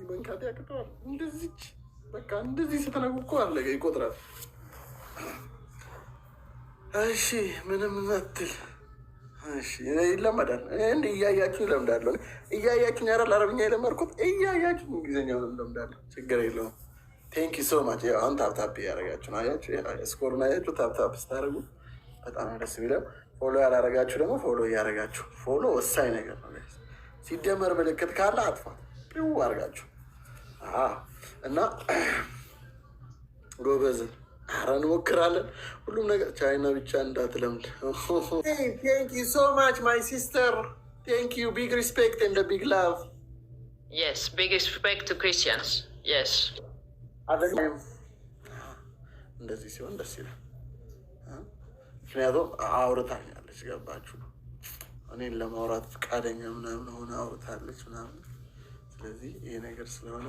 መንካት ያቅተዋል። እንደዚች በቃ እንደዚህ ስትነኩ እኮ አለቀ ይቆጥራል። እሺ ምንም መትል እሺ ይለመዳል። እንደ እያያችሁ ይለምዳለሁ። እያያችሁኝ አይደል አረብኛ የለመድኩት፣ እያያችሁ እንግሊዝኛውን እለምዳለሁ። ችግር የለውም። ቴንኪ ሶ ማች። አሁን ታፕታፕ እያደረጋችሁ ነው። አያችሁ ስኮሩን አያችሁ። ታፕታፕ ስታደርጉ በጣም ደስ የሚለው። ፎሎ ያላረጋችሁ ደግሞ ፎሎ እያደረጋችሁ። ፎሎ ወሳኝ ነገር ነው። ሲደመር ምልክት ካለ አጥፋት ው አድርጋችሁ እና ጎበዝን ኧረ እንሞክራለን። ሁሉም ነገር ቻይና ብቻ እንዳትለምድ። ቴንክ ዩ ሶ ማች ማይ ሲስተር ቴንክ ዩ ቢግ ሪስፔክት ኤንድ ቢግ ላቭ። የስ ቢግ ሪስፔክት ቱ ክሪስቲያንስ የስ። እንደዚህ ሲሆን ደስ ይላል። ምክንያቱም አውርታኛለች፣ ገባችሁ? እኔን ለማውራት ፈቃደኛ ምናምን ሆነ አውርታለች ምናምን። ስለዚህ ይሄ ነገር ስለሆነ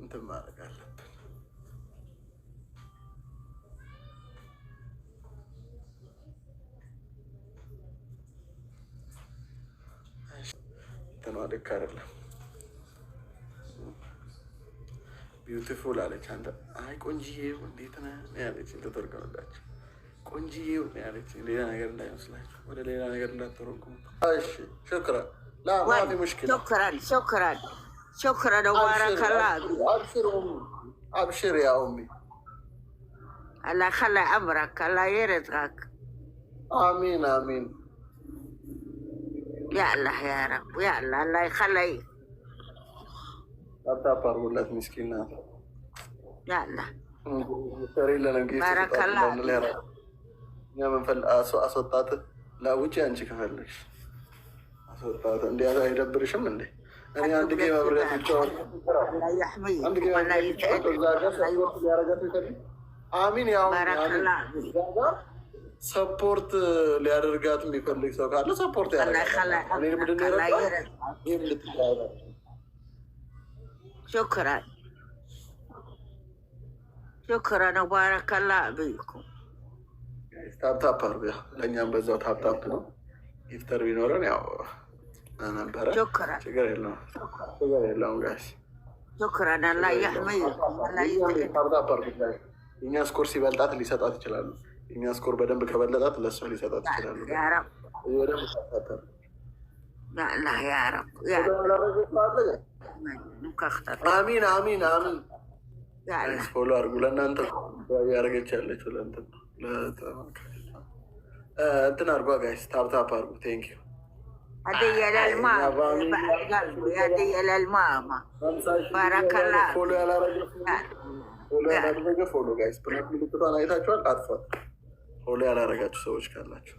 እንትን ማድረግ አለብን። እንትና ልክ አይደለም። ቢዩቲፉል አለች። አንተ አይ ቆንጅዬው እንዴት ነህ ያለች ተተርገመላችሁ። ቆንጅዬው ያለች ሌላ ነገር እንዳይመስላችሁ፣ ወደ ሌላ ነገር እንዳትተረጉሙ። እሺ ሽክራን ላማፊ ሙሽኪላ ሾክራን ባረከላ አብሽር ያ ኡሚ አላህ ከላ አምረክ አላህ ይርዝቅክ። አሚን አሚን ያ አላህ ያ ረብ ያ አላህ አላህ ይኸለይ አታፓርጉላት ምስኪን ናት። ያ አላህ ባረከላ አስወጣት ለውጭ አንቺ ከፈለግሽ አስወጣት። እንዲያ አይደብርሽም እንዴ? እኔ አንድ ጌ መብረት ብቻዋል አሚን ያው ሰፖርት ሊያደርጋት የሚፈልግ ሰው ካለ ሰፖርት ያደርጋል። ሹክራን ባረከላ ብይኩም። ታፕታፕ አርጉ። ለእኛም በዛው ታፕታፕ ነው። ኢፍጠር ቢኖረን ያው ነበረ። ችግር የለውም ጋይስ። ሹክራን አላህ ይሕሚይኩም። ታፕታፕ አርጉ። የእኛ ስኮር ሲበልጣት ሊሰጣት ይችላሉ። የእኛ ስኮር በደንብ ከበለጣት ለእሷ ሊሰጣት ይችላሉ። አሚን አሚን አሚን። ፎሎ አድርጉ። ለእናንተ ያደረገች ያለችው ለእንትን እንትን አድርጓ ጋይስ። ታፕታፕ አድርጉ። ቴንክ ዩ ፎሎ ጋይስ። ምልክቷን አይታችኋል? አጥፏት። ፎሎ ያላረጋችሁ ሰዎች ካላችሁ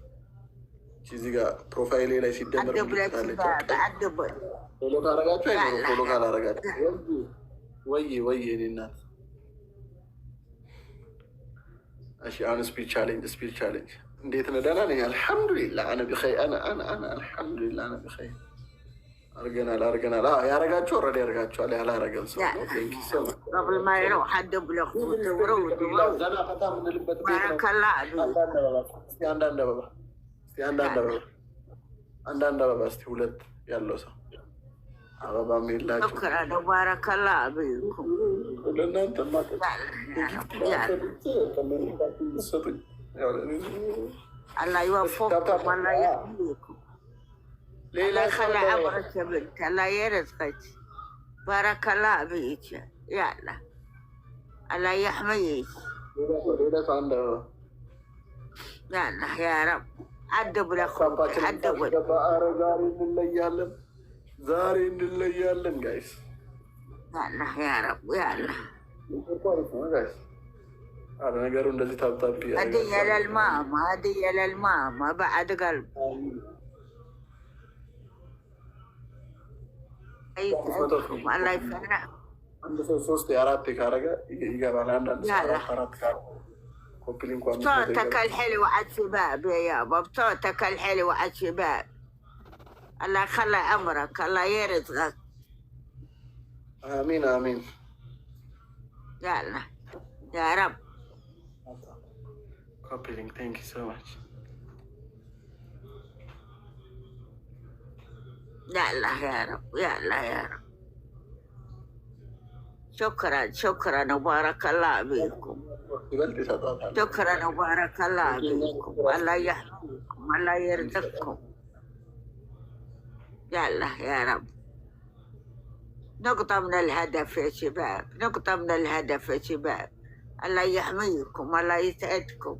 እዚህ ጋር ፕሮፋይሌ ላይ ሲደመር ፎሎ ካረጋችሁ አይኖርም። ፎሎ ካላረጋችሁ ወይ እኔ እናት። እሺ አሁን ስፒድ ቻሌንጅ እንዴት ነው? ደህና ነኝ አልሐምዱሊላህ። አነ ቢኸይር አልሐምዱሊላህ አነ ቢኸይር። አርገናል። ያረጋችሁ ኦልሬዲ ያረጋችኋል። ያላረገም ሰው አንዳንድ አበባ እስኪ ሁለት ያለው ሰው አበባ የላችሁ ባረከላ ብይኩም። ለእናንተ አላህ ይወፍቅኩም። አላህ ይሕሚይኩም። ሌላ ከላ አምረክ ብልት አላህ ይርዝቅክ። ባረከላ ብይክ ያ አላህ አላህ ይሕሚይክ ያ አላህ ያ ረብ። አድብ ለኩም አድብ። ዛሬ እንለያለን ጋይስ። ያ አላህ ያ ረብ ያ አላህ። ነገሩ እንደዚህ ታብታብ هدية للماما بعد قلب. الله يفرح. አንድ ሰው 3 4 ካረገ ይገባል። አንዳንድ 4 ካረገ بصوتك الحلو على الشباب يا يابا، بصوتك الحلو على الشباب. الله يخلي عمرك، الله يرزقك. آمين آمين. يلا يا رب. Copy link, thank you so much. يلا يا رب، يلا يا رب. شكرا شكرا وبارك الله بكم. شكرا وبارك الله بكم. الله يحفظكم الله يرزقكم. يلا يا رب. نقطة من الهدف يا شباب، نقطة من الهدف يا شباب. الله يحميكم الله يسعدكم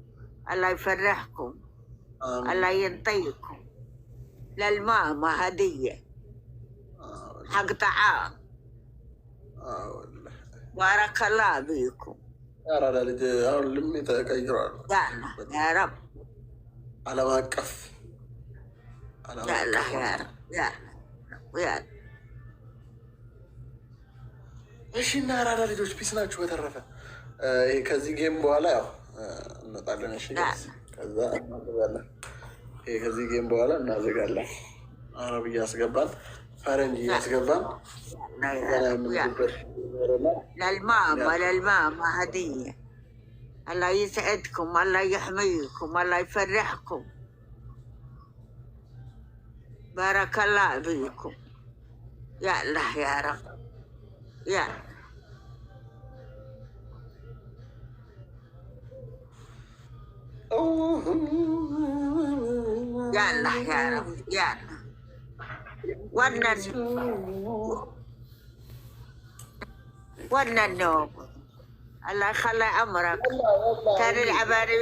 الله يفرحكم. الله ينطيكم. للماما هدية حق طعام. بارك الله بكم. يا رب. على ما كف. يلا يا رب يلا. እሺ እና አራዳ ልጆች ፒስ ናችሁ። በተረፈ ከዚህ ጌም በኋላ ያው እንወጣለን። እሺ ከዛ እናዘጋለን። ከዚህ ጌም በኋላ እናዘጋለን። አረብ እያስገባን ፈረንጅ እያስገባን للماما هدية. الله يسعدكم الله يحميكم الله يفرحكم. بارك الله بكم. يا الله يا رب يا الله يا رب يا الله. ون النوم الله يخلي عمرك. كان العباري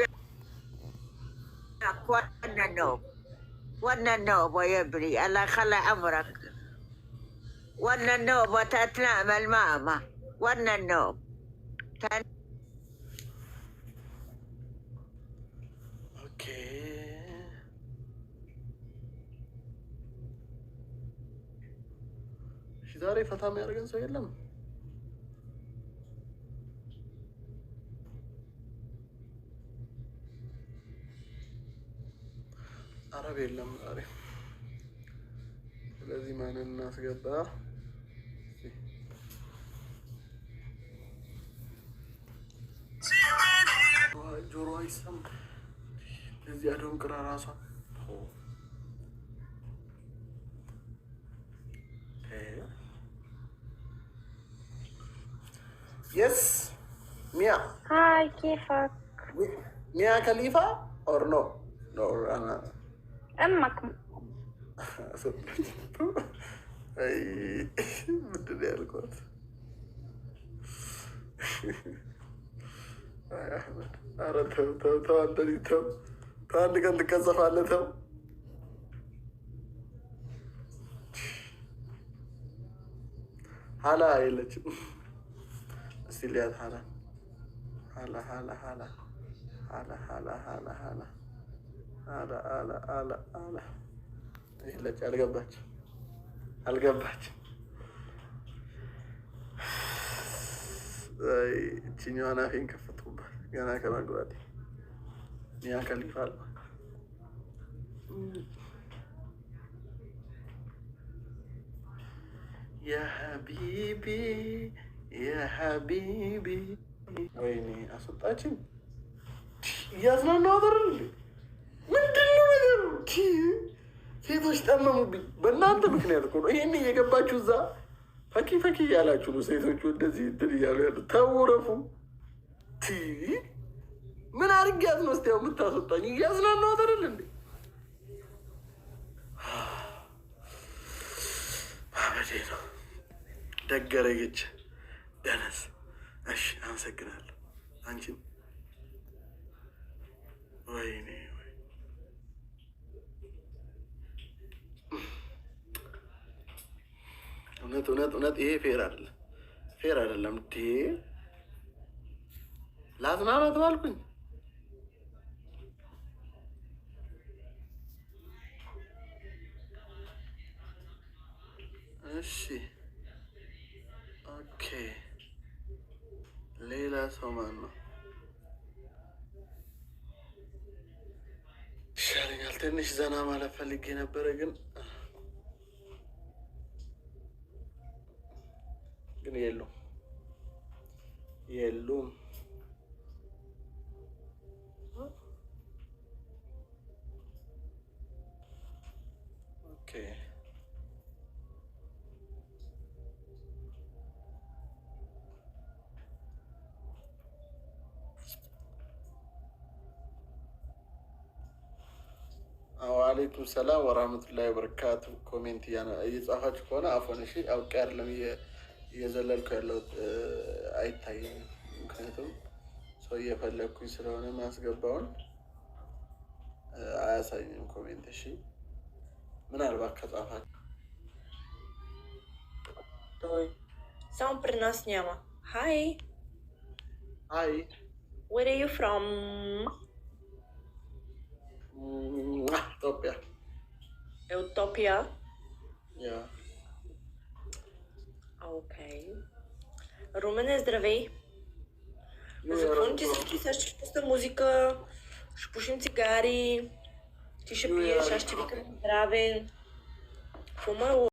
ون النوم يا ابني الله يخلي عمرك. ون النوم وتتنام الماما. ون النوم ዛሬ ፈታ የሚያደርገን ሰው የለም። አረብ የለም ዛሬ። ስለዚህ ማንን እናስገባ? ጆሮ አይሰማም። እዚህ አደም ቅራ ራሷ يس ميا. هاي كيفك؟ ميا خليفة or no أنا أمك. أي بدي أقول يا أحمد أنا تو عندي تو عندك عندك كذا فعلة تو هلا يلج سيليات هلا هلا هلا هلا هلا هلا هلا هلا هلا هلا هلا هلا يلج القبات ችኛዋን አፌን ከፈትኩባት ገና ከመግባቴ። ሚያ ከሊፋ አለ የሀቢቢ የሀቢቢ። ወይኔ አስወጣችኝ። እያዝናናው አይደል እንዴ? ምንድን ነው ነገሩ? ሴቶች ጠመሙብኝ። በእናንተ ምክንያት እኮ ነው። ይሄን እየገባችሁ እዛ ፈኪ ፈኪ እያላችሁ ነው ሴቶቹ እንደዚህ እንትን እያሉ ያሉ። ተውረፉ። ምን አድርጊያት ነው እስኪ የምታስወጣኝ? እያዝናናሁት አይደል እንዴ? ማበዴ ነው። ደገረገች ደነስ። እሺ አመሰግናለሁ። አንቺን ወይኔ እውነት እውነት እውነት ይሄ ፌር አይደለም፣ ፌር አይደለም። ላዝናናት ባልኩኝ እሺ ኦኬ። ሌላ ሰው ማን ነው ይሻለኛል? ትንሽ ዘና ማለት ፈልጌ ነበረ ግን የሉም። ኦኬ ወአሌይኩም ሰላም ወራህመቱላሂ ወበረካቱ። ኮሜንት እየጻፋችሁ ከሆነ አፎን እሺ፣ አውቄ አይደለም እየዘለልኩ ያለሁት አይታየኝም። ምክንያቱም ሰው እየፈለግኩኝ ስለሆነ ማስገባውን አያሳይም ኮሜንት። እሺ ምናልባት ከጻፋችሁ Samo pri nas njema. Hi. Hi. Where are you from? Ethiopia. Utopia? Yeah. Окей. Румене, здравей. Законите всички, сега ще пусна музика, ще пушим цигари, ти ще пиеш, аз ще викам здраве. Какво ме